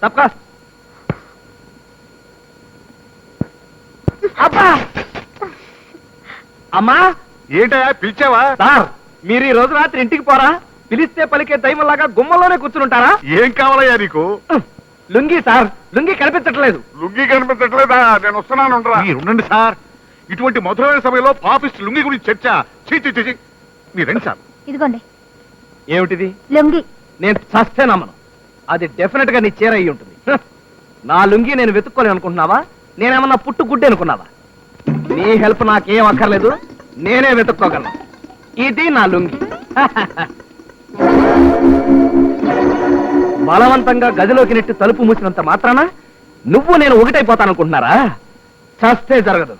తప్పకా. అబ్బా అమ్మా. ఏంటయ్యా పిలిచావా? సార్ మీరు ఈ రోజు రాత్రి ఇంటికి పోరా? పిలిస్తే పలికే దైవంలాగా గుమ్మలోనే కూర్చుంటారా? ఏం కావాలయ్యా నీకు? లుంగి సార్, లుంగి కనిపించట్లేదు. లుంగి కనిపించట్లేదా? నేను వస్తున్నాను. ఉండండి సార్, ఇటువంటి మధురమైన సమయంలో పాపిస్ట్ లుంగి గురించి చర్చ. చీ మీరు రండి సార్. ఇదిగోండి. ఏమిటిది? లుంగి. నేను చస్తే నమ్మను. అది డెఫినెట్ గా నీ చీర అయి ఉంటుంది. నా లుంగి నేను వెతుక్కోలేను అనుకుంటున్నావా? నేనేమన్నా పుట్టు గుడ్డి అనుకున్నావా? నీ హెల్ప్ నాకేం అక్కర్లేదు, నేనే వెతుక్కోగలను. ఇది నా లుంగి. బలవంతంగా గదిలోకి నెట్టి తలుపు మూసినంత మాత్రాన నువ్వు నేను ఒకటైపోతాననుకుంటున్నారా? చస్తే జరగదు.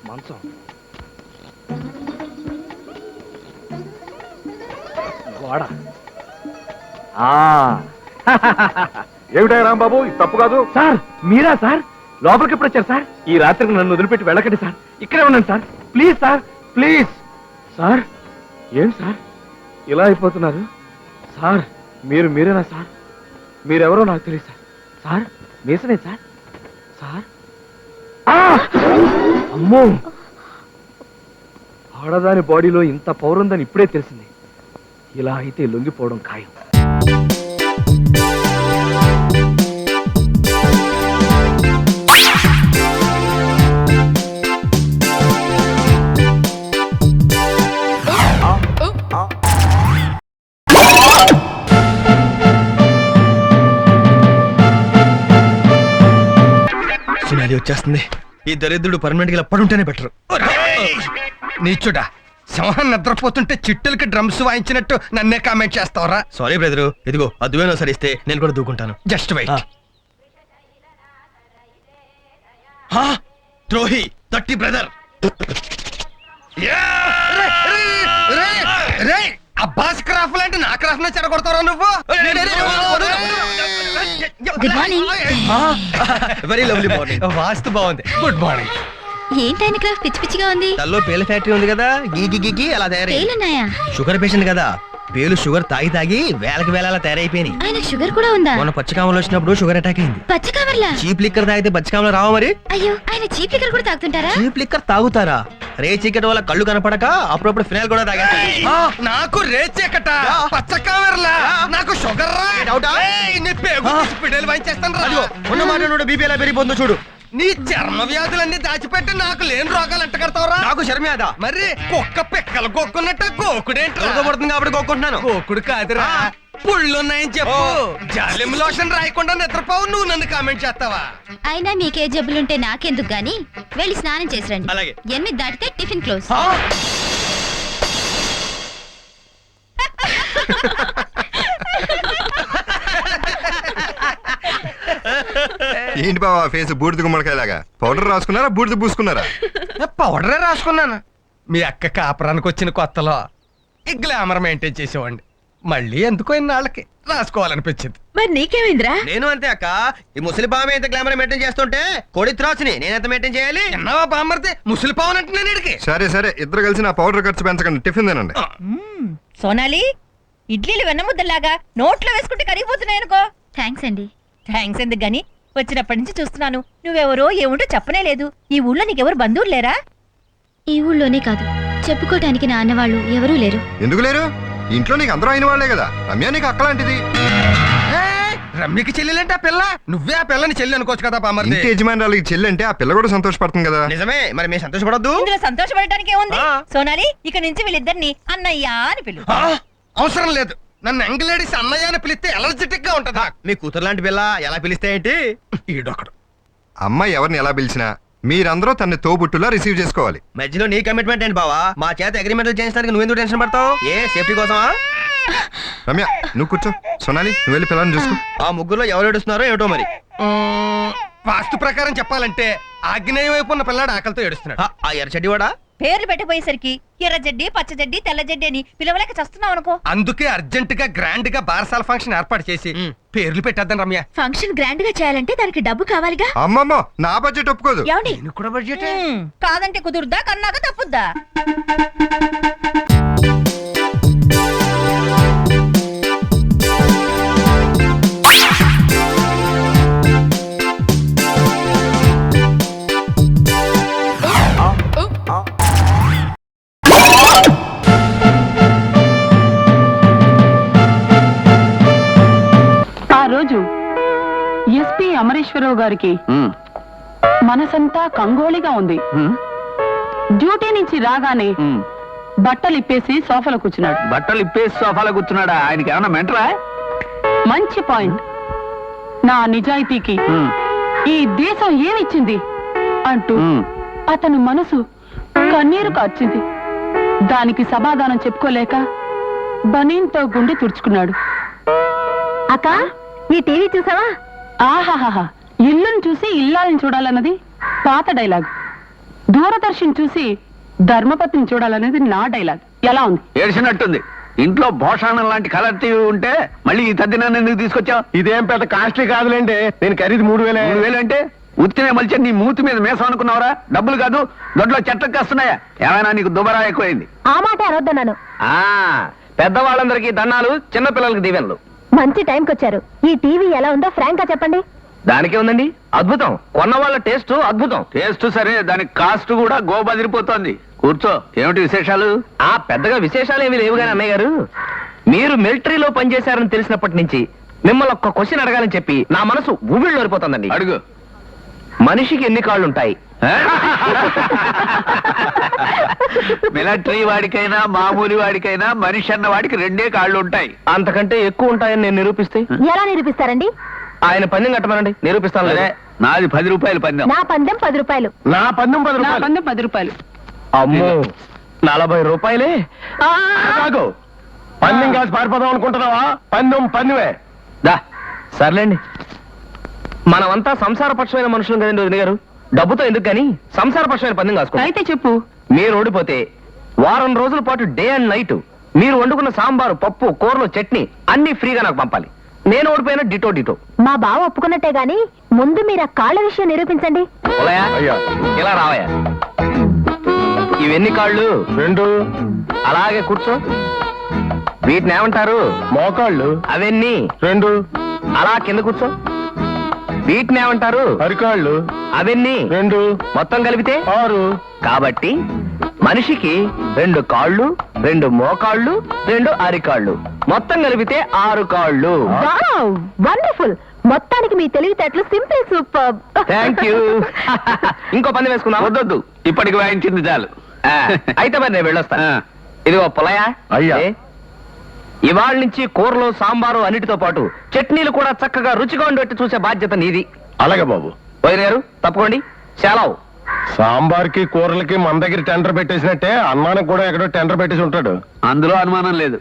మంచం, గోడ. ఏమిటా రాంబాబు, ఇది తప్పు కాదు. సార్ మీరా సార్? లోపలికి ఎప్పుడు వచ్చారు సార్? ఈ రాత్రికి నన్ను వదిలిపెట్టి వెళ్ళకండి సార్, ఇక్కడే ఉండండి sir. Please sir, please. Sir ఏం సార్ ఇలా అయిపోతున్నారు? సార్ మీరేనా సార్? మీరెవరో నాకు తెలియదు సార్. సార్ మీసనే సార్? సార్ అమ్మో, ఆడదాని బాడీలో ఇంత పౌరుందని ఇప్పుడే తెలిసింది. ఇలా అయితే లొంగిపోవడం ఖాయం. సునాలి వచ్చేస్తుంది. ఈ దరిద్రుడు పర్మనెంట్ గా పడుంటేనే బెటర్. నీచుడా, సింహం నిద్రపోతుంటే చిట్టులకి డ్రమ్స్ వాయించినట్టు నన్నే కామెంట్ చేస్తావరా? సారీ బ్రదరు, ఇదిగో అదువేనో సరిస్తే నేను కూడా దూకుంటాను. Just wait. ద్రోహి, దట్టి బ్రదర్. అబ్బాస్ క్రాఫ్ లాంటి నా క్రాఫ్ నే చెడగొడతారా నువ్వు? Good morning. Very lovely morning. వాస్తు బాగుంది. Good morning. ఏంటైన క్రాఫ్ పిచ్చి పిచ్చిగా ఉంది? తల్లో పేల ఫ్యాక్టరీ ఉంది కదా, గీ అలా తయారై. పేలున్నాయా? షుగర్ పేషెంట్ కదా, పేలు షుగర్ తాగి తాగి వేలకి వేల తయారైపోయినాయి. ఆయన షుగర్ కూడా ఉందా? మొన్న పచ్చకామలు వచ్చినప్పుడు షుగర్ అటాక్ అయింది. పచ్చకామర్లా? చీప్ లిక్కర్ తాగితే పచ్చకామలు రావా మరి? అయ్యో, ఆయన చీప్ లిక్కర్ కూడా తాగుతుంటారా? చీప్ లిక్కర్ తాగుతారా? రే చీకటి వల్ల కళ్ళు కనపడక అప్పుడప్పుడు ఫినాయిల్ కూడా తాగేస్తారు. నాకు రే చీకట, పచ్చకామర్లా, నాకు షుగర్ రా. ఉన్న మాట బీపీ ఎలా పెరిగిపోతుందో చూడు. నీ చర్మ వ్యాధులన్నీ దాచిపెట్టి నాకు లేని రోగాలు అంట కడతావురా? నాకు చర్మవ్యాధ? మరి కుక్క పిక్కలు కొక్కున్నట్టు కోకుడేంటి? పడుతుంది కాబట్టి కోకుంటున్నాను. కోకుడు కాదురా, పుళ్ళున్నాయని చెప్పు. జాలిం లోషన్ రాయకుండా నిద్రపోవు, నువ్వు నన్ను కామెంట్ చేస్తావా? అయినా మీకే జబ్బులుంటే నాకెందుకు గాని, వెళ్ళి స్నానం చేసి రండి. అలాగే. 8 దాటితే టిఫిన్ క్లోజ్. ఏంటి బాబా ఫేస్ బూడిద గుమ్మడికాయలాగా? పౌడర్ రాసుకున్నారా, బూడిద పూసుకున్నారా? పౌడరే రాసుకున్నాను. మీ అక్క కాపురానికి వచ్చిన కొత్తలో ఈ గ్లామర్ మెయింటైన్ చేసేవాడిని. మళ్ళీ ఎందుకో ఇన్నాళ్ళకి రాసుకోవాలనిపించింది. మరి నీకేమైందిరా? నేను అంతే అక్క. ఈ ముసలి పాము ఎంత గ్లామర్ మెయింటైన్ చేస్తుంటే కోడి త్రాసుని నేనెంత మెయింటైన్ చేయాలి? ఎన్నవా బామ్మర్ది ముసలి పాము అంటే నేను ఇడికి. సరే ఇద్దరు కలిసి నా పౌడర్ ఖర్చు పెంచకండి, టిఫిన్ తినండి. సోనాలి, ఇడ్లీలు వెన్నముద్దలాగా నోట్లో వేసుకుంటే కరిగిపోతున్నాయనుకో. థ్యాంక్స్ అండి. థ్యాంక్స్ ఎందుకు గాని, వచ్చినప్పటి నుంచి చూస్తున్నాను నువ్వెవరో ఏముంటో చెప్పనే లేదు. ఈ ఊళ్ళో నీకెవరు బంధువులు లేరా? ఈ ఊళ్ళోనే కాదు, చెప్పుకోటానికి నా అన్నవాళ్ళు ఎవరూ లేరు. ఎందుకు లేరు? ఇంట్లో నీకు అందరూ అయిన వాళ్లే కదా. రమ్య నీకు అక్కలాంటిది. రమ్యకి చెల్లెలంటే ఆ పిల్ల, నువ్వే ఆ పిల్లని చెల్లి అనుకోవచ్చు కదా బామ్మర్ది. ఇంటి యజమానురాలకి చెల్లి అంటే ఆ పిల్ల కూడా సంతోషపడుతుంది కదా. నిజమే, మరి మేము సంతోషపడద్దు? ఇందులో సంతోషపడటానికి ఏముంది? సోనాలి, ఇక నుంచి వీళ్ళిద్దరిని అన్నయ్య అని పిలు. అవసరం లేదు. నన్ను ఎంగలేడీస్ అన్నయ్య అని పిలిస్తే ఎలర్జెటిక్ గా ఉంటదా? మీ కూతురు లాంటి పిల్ల ఎలా పిలిస్తే ఏంటి? ఈడొకడు. అమ్మాయి ఎవరిని ఎలా పిలిచినా మీరందరూ తన్ని తోబుట్టులా రిసీవ్ చేసుకోవాలి. మధ్యలో నీ కమిట్మెంట్ ఏంటి బావా? మా చేత అగ్రిమెంట్లు చేయించడానికి నువ్వెందుకు టెన్షన్ పడతావు? ఏ సేఫ్టీ కోసమా? రమ్య నువ్వు కూర్చో, సోనాలి నువ్వు వెళ్ళి పిల్లల్ని చూసుకో. ఆ ముగ్గురులో ఎవరు ఏడుస్తున్నారో ఏమిటో మరి. వాస్తు ప్రకారం చెప్పాలంటే ఆగ్నేయ వైపు ఉన్న పిల్లాడు ఆకలితో ఏడుస్తున్నాడు. ఆ ఎర్రచెడ్డి వాడా? పేర్లు పెట్టిపోయేసరికి ఎర్రజడ్డి, పచ్చజడ్డి, తెల్లజడ్డి అని పిలవలేక చస్తున్నావు అనుకో. అందుకే అర్జెంట్ గా గ్రాండ్ గా బారసాల ఫంక్షన్ ఏర్పాటు చేసి పేర్లు పెట్టేద్దాం రమ్య. ఫంక్షన్ గ్రాండ్ గా చేయాలంటే దానికి డబ్బు కావాలిగా. అమ్మమ్మో, నా బడ్జెట్ ఒప్పుకోదు. ఏమండి? నేను కూడా బడ్జెట్ కాదంటే కుదురుద్దా, కన్నాక తప్పుద్దా? రామారావు గారికి మనసంతా కంగోళిగా ఉంది. డ్యూటీ నుంచి రాగానే బట్టలు ఇప్పేసి సోఫాలో కూర్చున్నాడు. బట్టలు ఇప్పేసి సోఫాలో కూర్చున్నాడా? ఆయనకి ఏమన్నా మెంటరా? మంచి పాయింట్. నా నిజాయితీకి ఈ దేశం ఏమిచ్చింది అంటూ అతను మనసు కన్నీరు కార్చింది. దానికి సమాధానం చెప్పుకోలేక బనీన్తో గుండె తుడుచుకున్నాడు. అక్క ఈ టీవీ చూసావా? ఆహాహా, ఇల్లుని చూసి ఇల్లాలని చూడాలన్నది పాత డైలాగ్. దూరదర్శన్ చూసి ధర్మపతిని చూడాలనేది నా డైలాగ్. ఎలా ఉంది? ఏడ్చినట్టుంది. ఇంట్లో భోషాణం లాంటి కలర్ టీవీ ఉంటే మళ్ళీ ఈ తద్దినాన్ని ఎందుకు తీసుకొచ్చావు? ఇదేం పెద్ద కాస్ట్లీ కాదులేండి, నేను ఖరీదు 3000. 3000 అంటే ఉత్తినే మలిచే నీ మూతి మీద మేసం అనుకున్నావరా? డబ్బులు కాదు దొడ్లో చెట్లకు కాస్తున్నాయా? ఏమైనా నీకు దుబరా ఎక్కువైంది? ఆ మాట అనొద్దన్నాను. పెద్దవాళ్ళందరికీ దండాలు, చిన్నపిల్లలకి దీవెనలు. మంచి టైంకి వచ్చారు. ఈ టీవీ ఎలా ఉందో ఫ్రాంక్ గా చెప్పండి. దానికే ఉందండి, అద్భుతం. కొన్న వాళ్ళ టేస్ట్ అద్భుతం. టేస్ట్ సరే, దానికి కాస్ట్ కూడా గోబదిరిపోతోంది. కూర్చో, ఏమిటి విశేషాలు? పెద్దగా విశేషాలు ఏమీ లేవు కానీ అన్నయ్య గారు, మీరు మిలిటరీలో పనిచేశారని తెలిసినప్పటి నుంచి మిమ్మల్ని ఒక్క క్వశ్చన్ అడగాలని చెప్పి నా మనసు ఊబిళ్ళు ఓడిపోతుందండి. అడుగు. మనిషికి ఎన్ని కాళ్ళు ఉంటాయి? మిలిటరీ వాడికైనా మామూలు వాడికైనా మనిషి అన్న వాడికి 2 కాళ్ళు ఉంటాయి. అంతకంటే ఎక్కువ ఉంటాయని నేను నిరూపిస్తే? ఎలా నిరూపిస్తారండి? ఆయన పందెం కట్టమనండి, నిరూపిస్తాను. నాది 10 రూపాయలు పందెం. నా పందెం 10 రూపాయలు. నా పందెం 10 నా రూపాయలు. పందెం 10 రూపాయలు. అమ్మో, 40 రూపాయలే. కాదు, పందెం కాసి పారిపోదాం అనుకుంటున్నావా? పందెమే. దా సర్లేండి, మనమంతా సంసారపక్షమైన మనుషులు కదండి వదిన గారు. డబ్బుతో ఎందుకు కానీ సంసారపక్షమైన పందెం కాసుకోండి. అయితే చెప్పు. మీరు ఓడిపోతే వారం రోజుల పాటు డే అండ్ నైట్ మీరు వండుకున్న సాంబారు, పప్పు, కూరలు, చట్నీ అన్ని ఫ్రీగా నాకు పంపాలి. నేను ఓడిపోయినా డిటో. మా బావ ఒప్పుకున్నట్టే గాని ముందు మీరు ఆ కాళ్ళ విషయం నిరూపించండి. అయ్యా, ఇలా రావయ్యా. ఇవెన్ని కాళ్ళు? 2. అలాగే కూర్చో. వీటిని ఏమంటారు? మోకాళ్ళు. అవన్నీ 2. అలా కింద కూర్చో. వీటిని ఏమంటారు? అరికాళ్ళు. అవన్నీ 2. మొత్తం కలిపితే 6. కాబట్టి మనిషికి 2 కాళ్ళు, 2 మోకాళ్ళు, 2 అరికాళ్ళు, మొత్తం కలిపితే 6 కాళ్ళు. వండర్ఫుల్. మొత్తానికి మీ తెలివితేటలు సింపుల్ సూపర్. Thank you. ఇంకో పందెం వేసుకుందాం. వద్దొద్దు, ఇప్పటికి వాయించింది చాలు. అయితే మరి నేను వెళ్ళొస్తాను. ఇదిగో పులయా. అయ్యా. ఇవాళ నుంచి కూరలు, సాంబారు అన్నిటితో పాటు చట్నీలు కూడా చక్కగా రుచిగా ఉండేట్టు చూసే బాధ్యత నీది. అలాగే బాబు. వదిన గారు తప్పుకోండి. సెలవు. సాంబార్కి కూరలకి మన దగ్గర టెండర్ పెట్టేసినట్టే అన్నానికి కూడా ఎక్కడో టెండర్ పెట్టేసి ఉంటాడు. అందులో అనుమానం లేదు.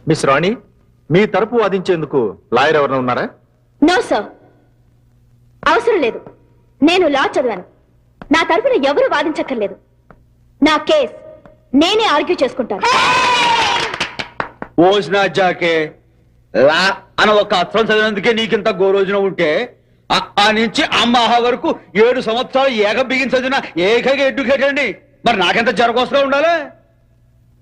మిస్ రాణి, మీ తరపు వాదించేందుకు లాయర్ ఎవరైనా ఉన్నారా? నో సార్, అవసరం లేదు. నేను లా చదివాను. నా తరఫున ఎవరు వాదించక్కర్లేదు. నా కేస్ నేనే ఆర్గ్యూ చేసుకుంటాను. ఓసినా జాకే లా అని ఒక అక్షరం చదివినందుకే నీకింత గోరోజున ఉంటే ఆ నుంచి అమ్మాహ వరకు 7 సంవత్సరాలు ఏక బిగిన్ చదివిన ఏకైక ఎడ్యుకేట్ అండి. మరి నాకెంత జరగోసగా ఉండాలి?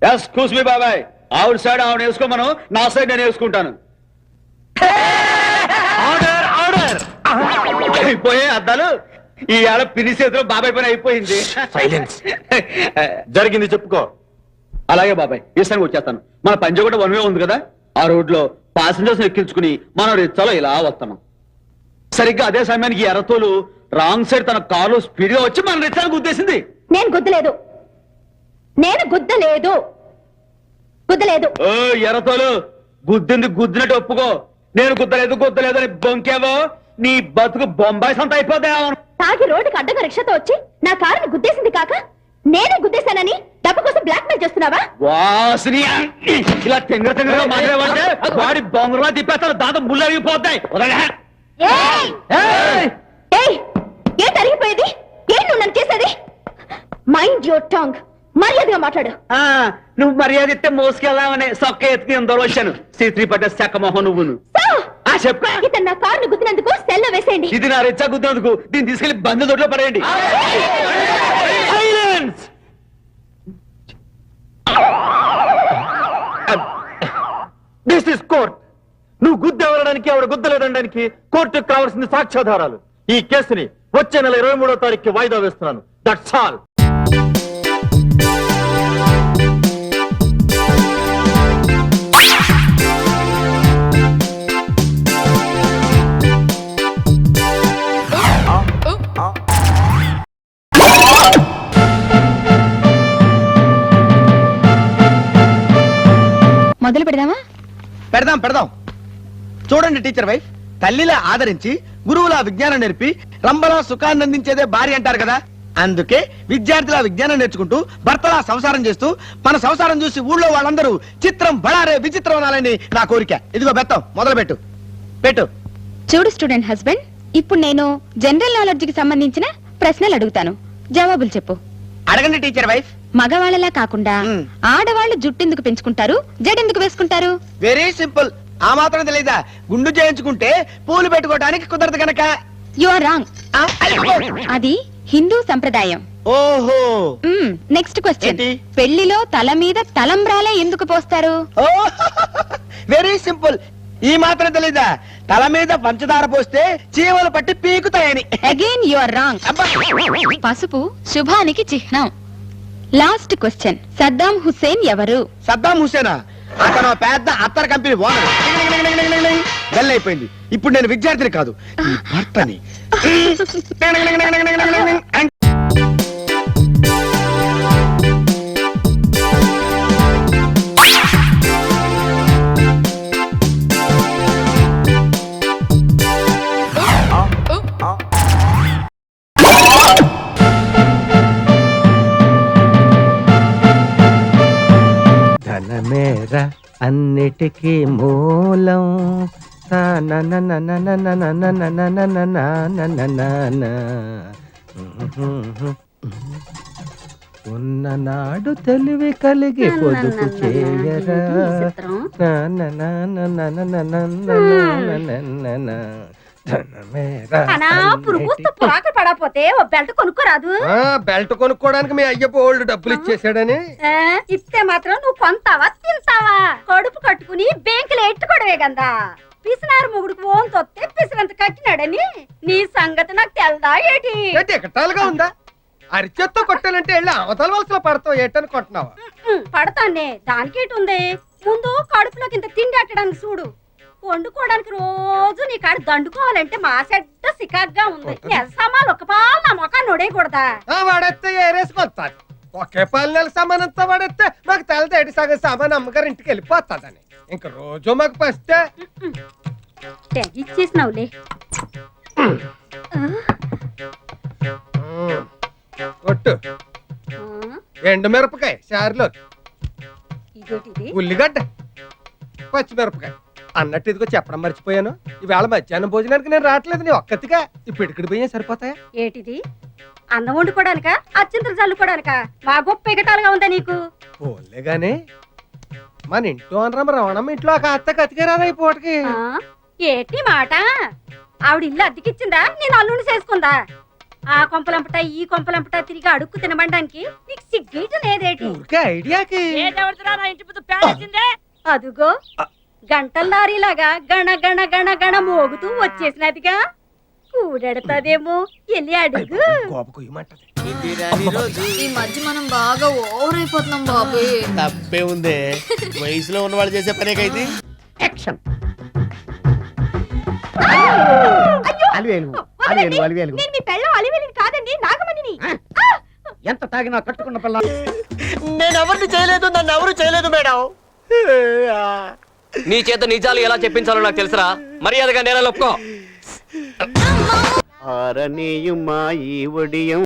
ఎక్స్క్యూజ్ మీ బాబాయ్, ఆవిడ సైడ్ ఆవిడ వేసుకోమను, నా సైడ్ నేను వేసుకుంటాను. అయిపోయే అద్దాలు ఈ ఏళ్ళ పిని చేతిలో బాబాయ్ పని అయిపోయింది. సైలెన్స్. జరిగింది చెప్పుకో. అలాగే బాబాయ్, ఈసారి వచ్చేస్తాను. మన పంజా కూడా 1 వే ఉంది కదా, ఆ రోడ్ లో పాసింజర్స్ ఎక్కించుకుని మనం రిచ్చాలో ఇలా వస్తున్నాం. సరిగ్గా అదే సమయానికి ఎర్రతోలు రాంగ్ సైడ్ తన కారు స్పీడ్ గా వచ్చి మన రిచ్చానికి గుద్దేసింది. నేను గుద్దలేదు. ఓ ఎర్రతోలు, గుద్దింది గుద్దినట్టు ఒప్పుకో. నేను గుద్దలేదు అని బొంకేవో నీ బతుకు బొంబాయి సంత అయిపోతా. తాగి రోడ్డుకి అడ్డగా రిక్షాతో వచ్చి నా కారుని గుద్దేసింది కాక నేనే గుద్దేశానని డబ్బు కోసం బ్లాక్ మెయిల్ చేస్తున్నావా? వాసిని ఇలా తెంగరగా మాట్లాడేవాళ్ళే వాడి బొంగరలా తిప్పేస్తాను. దాంతో ముళ్ళు అరిగిపోతాయి. ఏం అరిగిపోయేది? ఏం నువ్వు నన్ను చేసేది? Mind your Tang. మర్యాదగా మాట్లాడు. నువ్వు మర్యాద ఇస్తే మోసుకెళ్దామని సొక్క ఎత్తుకి ఇందరూ వచ్చాను. శ్రీ పడ్డ చెక్క మొహం నువ్వును. చెప్పా, ఇతను నా కారును గుద్దినందుకు సెల్లో వేసేయండి. ఇది నా రెచ్చా గుద్దినందుకు దీన్ని తీసుకెళ్లి బంధు దొడ్లో పడేయండి. This is court. నువ్వు గుద్దెవరడానికి ఆవిడ గుద్దలేదనడానికి కోర్టుకు కావాల్సిన సాక్ష్యాధారాలు. ఈ కేసుని వచ్చే నెల 23వ తారీఖుకి వాయిదా వేస్తున్నాను. That's all. మొదలు పెడదామా? పెడదాం పెడదాం. చూడండి టీచర్ వైఫ్, తల్లిలా ఆదరించి గురువులా విజ్ఞానం నేర్పి రంబలా సుఖాన్ని అందించేదే భార్య అంటారు కదా. అందుకే విద్యార్థిలా విజ్ఞానం నేర్చుకుంటూ భర్తలా సంసారం చేస్తూ మన సంసారం చూసి ఊళ్ళో వాళ్ళందరూ చిత్రం బళారే విచిత్రం అనాలని నా కోరిక. ఇదిగో బెత్తం మొదలు పెట్టు పెట్టు. చూడు స్టూడెంట్ హస్బెండ్, ఇప్పుడు నేను జనరల్ నాలెడ్జ్ కి సంబంధించిన ప్రశ్నలు అడుగుతాను, జవాబులు చెప్పు. అడగండి టీచర్ వైఫ్. మగవాళ్ళలా కాకుండా ఆడవాళ్ళు జుట్టెందుకు పెంచుకుంటారు, జడెందుకు వేసుకుంటారు? Very simple. ఆ మాత్రం తెలీదా? గుండు చేయించుకుంటే పూలు పెట్టుకోవడానికి కుదరదు గనక. You are wrong. అది హిందూ సంప్రదాయం. ఓహో. Next question. ఏంటి? పెళ్లిలో తల మీద తలంబ్రాలే ఎందుకు పోస్తారు? Very simple. ఈ మాత్రం తెలీదా? తల మీద పంచదార పోస్తే చీమలు పట్టి పీకుతాయని. Again you are wrong. పసుపు శుభానికి చిహ్నం. Last question. సద్దాం హుస్సేన్ ఎవరు? సద్దాం హుస్సేనా? అతను పెద్ద అత్తర కంపెనీ ఓనర్. బెల్ అయిపోయింది. ఇప్పుడు నేను విద్యార్థిని కాదు, నీ భర్తని. ధనమేర అన్నిటికీ మూలం. ఉన్ననాడు తెలివి కలిగి పొదుపు చేయరా. పడపోతే ఓ బెల్ట్ కొనుక్కోరాదు? బెల్ట్ కొనుక్కోవడానికి మీ అయ్య ఓల్డ్ డబ్బులు ఇచ్చేసాడని. ఇస్తే మాత్రం నువ్వు కొంతావా తింటావా? కడుపు కట్టుకుని బ్యాంకులో ఎట్టుకోవడమే కదా. పిసినారు మొగుడికి ఓన్ తొత్తే పిసినంత కట్టినాడని నీ సంగతి నాకు తెల్దా ఏటి? ఎకటాలుగా ఉందా? అరిచేత్తో కొట్టాలంటే వెళ్ళి అవతల వలసలో పడతావు ఏటనుకుంటున్నావా? పడతానే, దానికేటుంది. ముందు కడుపులోకి ఇంత తిండి అట్టడానికి చూడు. వండుకోవడానికి రోజు నీ కాడ దండుకోవాలంటే మా సెడ్డ సికాగ్గా ఉంది. సామాన్లు ఒక పాలు నా మొఖాన్ని నొడేయకూడదా? వాడేస్తే ఏరేసుకొస్తాడు. ఒకే పాలు నెల సామానంతా వాడేస్తే మాకు తెలదేటి సగం సామాన్ అమ్మగారు ఇంటికి వెళ్ళిపోతాదని. ఇంక రోజు మాకు పస్తే ఇచ్చేసినావులే. కొట్టు. ఎండు మిరపకాయ చారులో, ఉల్లిగడ్డ, పచ్చిమిరపకాయ. అన్నట్టు ఇదిగో చెప్పడం మర్చిపోయాను, ఈవేళ మధ్యాహ్నం భోజనానికి నేను రావట్లేదు. నీ ఒక్కతిగా ఈ పిడికిడి బియ్యం సరిపోతాయా? ఏటిది? అన్నం వండుకోవడానికా, అచ్చింతలు చల్లుకోవడానికా? మా గొప్ప ఎగటాలుగా ఉందా నీకు? పోలే గాని మన ఇంట్లో అనరమ్మ రవణమ్మ ఇంట్లో ఒక అత్త కతికేరాదా ఈ పూటకి? ఏటి మాట? ఆవిడ ఇల్లు అద్దెకిచ్చిందా, నేను అల్లుండి చేసుకుందా? ఆ కొంపలంపట ఈ కొంపలంపట తిరిగి అడుక్కు తినబడడానికి నీకు సిగ్గేట లేదేటి? ఊరికే ఐడియాకి. అదుగో గంటల లారీలాగా గణ గణ గణ గణ మోగుతూ వచ్చేసినదిగా. కూడెడతాదేమో, వెళ్ళి అడుగు. ఈ మధ్య మనం బాగా ఓవర్ అయిపోతున్నాం బాబు. తప్పే ఉందే, వయసులో ఉన్న వాళ్ళు చేసే పనేకైతే. కాదండి, నాగమణిని. ఎంత తాగినా కట్టుకున్న పిల్ల. నేను ఎవరిని చేయలేదు, నన్ను ఎవరు చేయలేదు మేడం. నీ చేత నిజాలు ఎలా చెప్పించాలో నాకు తెలుసురా. మర్యాదగా నేల ఒప్పుకో. ఆరనీయుమా ఈ ఒడియం